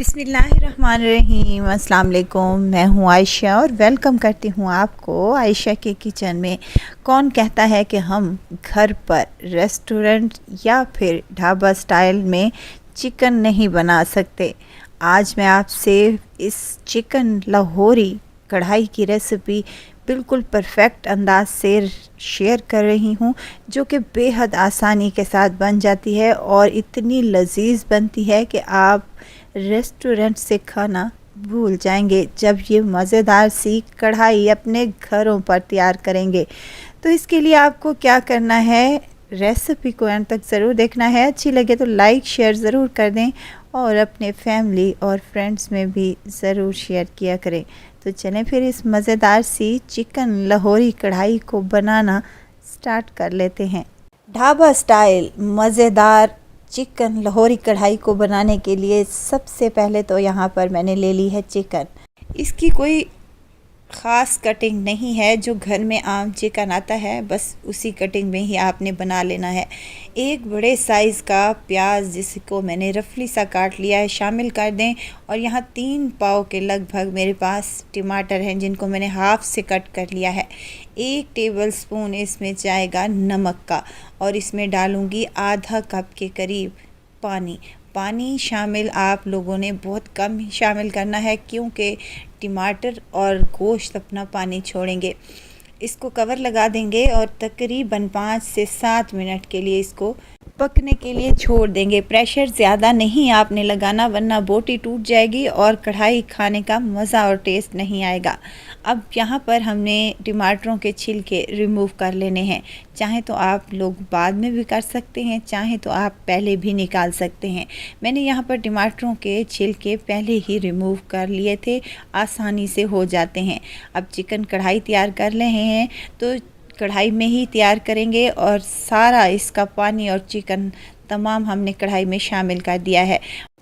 बिस्मिल्लाहिर्रहमानिर्रहीम। अस्सलाम वालेकुम। मैं हूँ आयशा और वेलकम करती हूँ आपको आयशा के किचन में। कौन कहता है कि हम घर पर रेस्टोरेंट या फिर ढाबा स्टाइल में चिकन नहीं बना सकते। आज मैं आपसे इस चिकन लाहौरी कढ़ाई की रेसिपी बिल्कुल परफेक्ट अंदाज से शेयर कर रही हूँ, जो कि बेहद आसानी के साथ बन जाती है और इतनी लजीज बनती है कि आप रेस्टोरेंट से खाना भूल जाएंगे जब ये मज़ेदार सी कढ़ाई अपने घरों पर तैयार करेंगे। तो इसके लिए आपको क्या करना है, रेसिपी को एंड तक ज़रूर देखना है। अच्छी लगे तो लाइक शेयर ज़रूर कर दें और अपने फैमिली और फ्रेंड्स में भी ज़रूर शेयर किया करें। तो चलें फिर इस मज़ेदार सी चिकन लाहौरी कढ़ाई को बनाना स्टार्ट कर लेते हैं। ढाबा स्टाइल मज़ेदार चिकन लाहौरी कढ़ाई को बनाने के लिए सबसे पहले तो यहाँ पर मैंने ले ली है चिकन। इसकी कोई ख़ास कटिंग नहीं है, जो घर में आम चिकन आता है बस उसी कटिंग में ही आपने बना लेना है। एक बड़े साइज़ का प्याज जिसको मैंने रफली सा काट लिया है शामिल कर दें, और यहाँ 3 पाव के लगभग मेरे पास टमाटर हैं जिनको मैंने हाफ से कट कर लिया है। 1 टेबलस्पून इसमें जाएगा नमक का, और इसमें डालूँगी आधा कप के करीब पानी शामिल आप लोगों ने बहुत कम ही शामिल करना है, क्योंकि टमाटर और गोश्त अपना पानी छोड़ेंगे। इसको कवर लगा देंगे और तकरीबन 5 से 7 मिनट के लिए इसको पकने के लिए छोड़ देंगे। प्रेशर ज़्यादा नहीं आपने लगाना, वरना बोटी टूट जाएगी और कढ़ाई खाने का मज़ा और टेस्ट नहीं आएगा। अब यहाँ पर हमने टमाटरों के छिलके रिमूव कर लेने हैं। चाहे तो आप लोग बाद में भी कर सकते हैं, चाहे तो आप पहले भी निकाल सकते हैं। मैंने यहाँ पर टमाटरों के छिलके पहले ही रिमूव कर लिए थे, आसानी से हो जाते हैं। अब चिकन कढ़ाई तैयार कर रहे हैं तो कढ़ाई में ही तैयार करेंगे, और सारा इसका पानी और चिकन तमाम हमने कढ़ाई में शामिल कर दिया है।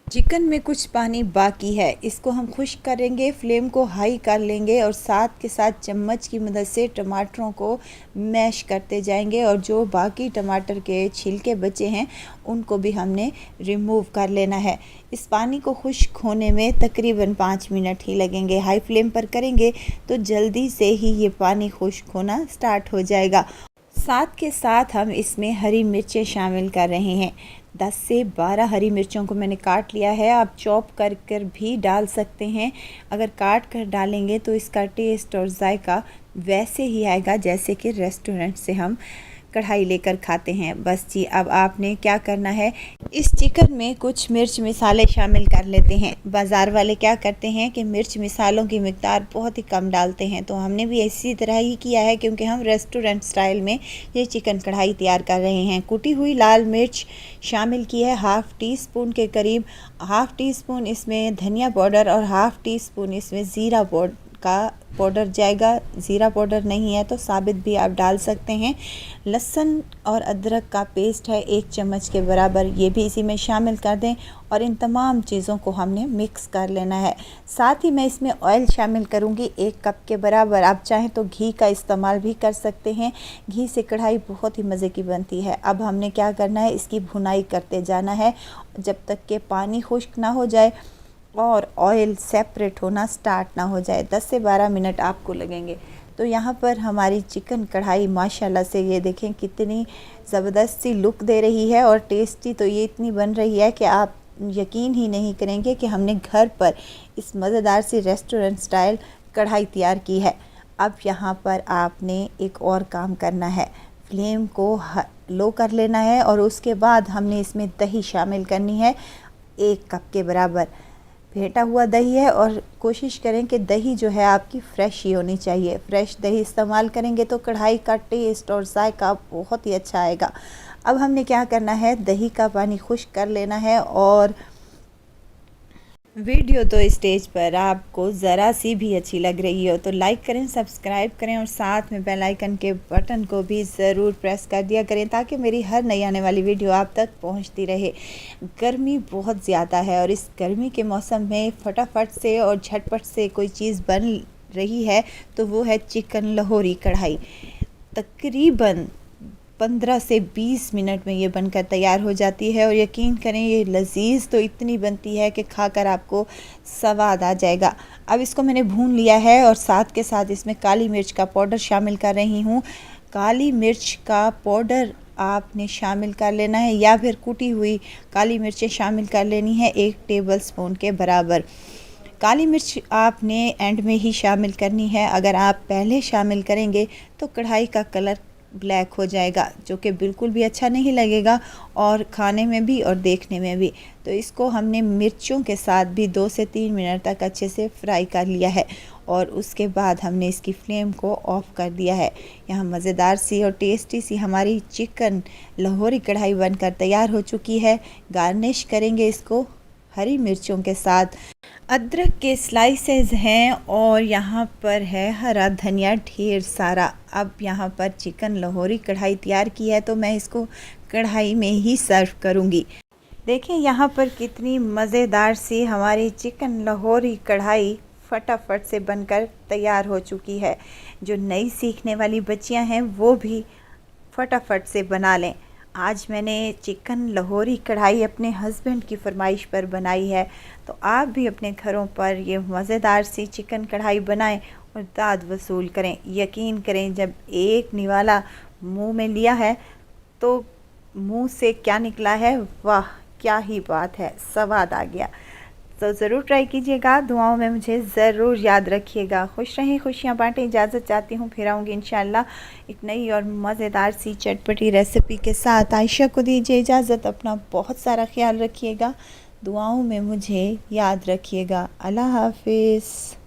चिकन में कुछ पानी बाकी है, इसको हम खुश्क करेंगे। फ्लेम को हाई कर लेंगे और साथ के साथ चम्मच की मदद से टमाटरों को मैश करते जाएंगे, और जो बाकी टमाटर के छिलके बचे हैं उनको भी हमने रिमूव कर लेना है। इस पानी को खुश्क होने में तकरीबन 5 मिनट ही लगेंगे। हाई फ्लेम पर करेंगे तो जल्दी से ही ये पानी खुश्क होना स्टार्ट हो जाएगा। साथ के साथ हम इसमें हरी मिर्चें शामिल कर रहे हैं। 10 से 12 हरी मिर्चों को मैंने काट लिया है। आप चॉप कर कर भी डाल सकते हैं। अगर काट कर डालेंगे तो इसका टेस्ट और जायका वैसे ही आएगा जैसे कि रेस्टोरेंट से हम कढ़ाई लेकर खाते हैं। बस जी, अब आपने क्या करना है, इस चिकन में कुछ मिर्च मसाले शामिल कर लेते हैं। बाज़ार वाले क्या करते हैं कि मिर्च मसालों की मिकदार बहुत ही कम डालते हैं, तो हमने भी इसी तरह ही किया है, क्योंकि हम रेस्टोरेंट स्टाइल में ये चिकन कढ़ाई तैयार कर रहे हैं। कुटी हुई लाल मिर्च शामिल की है हाफ़ टी स्पून के करीब। हाफ़ टी स्पून इसमें धनिया पाउडर और हाफ़ टी स्पून इसमें ज़ीरा पाउडर जाएगा। ज़ीरा पाउडर नहीं है तो साबित भी आप डाल सकते हैं। लहसुन और अदरक का पेस्ट है 1 चम्मच के बराबर, ये भी इसी में शामिल कर दें, और इन तमाम चीज़ों को हमने मिक्स कर लेना है। साथ ही मैं इसमें ऑयल शामिल करूँगी 1 कप के बराबर। आप चाहें तो घी का इस्तेमाल भी कर सकते हैं, घी से कढ़ाई बहुत ही मज़े की बनती है। अब हमने क्या करना है, इसकी भुनाई करते जाना है जब तक कि पानी खुश्क ना हो जाए और ऑयल सेपरेट होना स्टार्ट ना हो जाए। 10 से 12 मिनट आपको लगेंगे। तो यहाँ पर हमारी चिकन कढ़ाई माशाल्लाह से ये देखें कितनी ज़बरदस्त सी लुक दे रही है, और टेस्टी तो ये इतनी बन रही है कि आप यकीन ही नहीं करेंगे कि हमने घर पर इस मज़ेदार सी रेस्टोरेंट स्टाइल कढ़ाई तैयार की है। अब यहाँ पर आपने एक और काम करना है, फ्लेम को लो कर लेना है, और उसके बाद हमने इसमें दही शामिल करनी है 1 कप के बराबर। फेंटा हुआ दही है, और कोशिश करें कि दही जो है आपकी फ़्रेश ही होनी चाहिए। फ़्रेश दही इस्तेमाल करेंगे तो कढ़ाई का टेस्ट और जायका बहुत ही अच्छा आएगा। अब हमने क्या करना है, दही का पानी खुश्क कर लेना है, और वीडियो तो स्टेज पर आपको ज़रा सी भी अच्छी लग रही हो तो लाइक करें, सब्सक्राइब करें, और साथ में बेल आइकन के बटन को भी ज़रूर प्रेस कर दिया करें, ताकि मेरी हर नई आने वाली वीडियो आप तक पहुंचती रहे। गर्मी बहुत ज़्यादा है, और इस गर्मी के मौसम में फटाफट से और झटपट से कोई चीज़ बन रही है तो वो है चिकन लाहौरी कढ़ाई। तकरीबन 15 से 20 मिनट में ये बनकर तैयार हो जाती है और यकीन करें ये लजीज तो इतनी बनती है कि खाकर आपको स्वाद आ जाएगा। अब इसको मैंने भून लिया है और साथ के साथ इसमें काली मिर्च का पाउडर शामिल कर रही हूँ। काली मिर्च का पाउडर आपने शामिल कर लेना है या फिर कुटी हुई काली मिर्चें शामिल कर लेनी है 1 टेबलस्पून के बराबर। काली मिर्च आपने एंड में ही शामिल करनी है, अगर आप पहले शामिल करेंगे तो कढ़ाई का कलर ब्लैक हो जाएगा जो कि बिल्कुल भी अच्छा नहीं लगेगा और खाने में भी और देखने में भी। तो इसको हमने मिर्चों के साथ भी 2 से 3 मिनट तक अच्छे से फ्राई कर लिया है और उसके बाद हमने इसकी फ्लेम को ऑफ़ कर दिया है। यहाँ मज़ेदार सी और टेस्टी सी हमारी चिकन लाहौरी कढ़ाई बनकर तैयार हो चुकी है। गार्निश करेंगे इसको हरी मिर्चों के साथ। अदरक के स्लाइसेस हैं और यहाँ पर है हरा धनिया ढेर सारा। अब यहाँ पर चिकन लाहौरी कढ़ाई तैयार की है तो मैं इसको कढ़ाई में ही सर्व करूँगी। देखिए यहाँ पर कितनी मज़ेदार सी हमारी चिकन लाहौरी कढ़ाई फटाफट से बनकर तैयार हो चुकी है। जो नई सीखने वाली बच्चियाँ हैं वो भी फटाफट से बना लें। आज मैंने चिकन लाहौरी कढ़ाई अपने हस्बैंड की फरमाइश पर बनाई है, तो आप भी अपने घरों पर ये मज़ेदार सी चिकन कढ़ाई बनाएं और दाद वसूल करें। यकीन करें जब एक निवाला मुंह में लिया है तो मुंह से क्या निकला है, वाह क्या ही बात है, स्वाद आ गया। तो ज़रूर ट्राई कीजिएगा, दुआओं में मुझे ज़रूर याद रखिएगा। खुश रहें, खुशियाँ बांटें। इजाज़त चाहती हूँ, फिर आऊँगी इंशाल्लाह एक नई और मज़ेदार सी चटपटी रेसिपी के साथ। आयशा को दीजिए इजाज़त, अपना बहुत सारा ख्याल रखिएगा, दुआओं में मुझे याद रखिएगा। अल्लाह हाफिज़।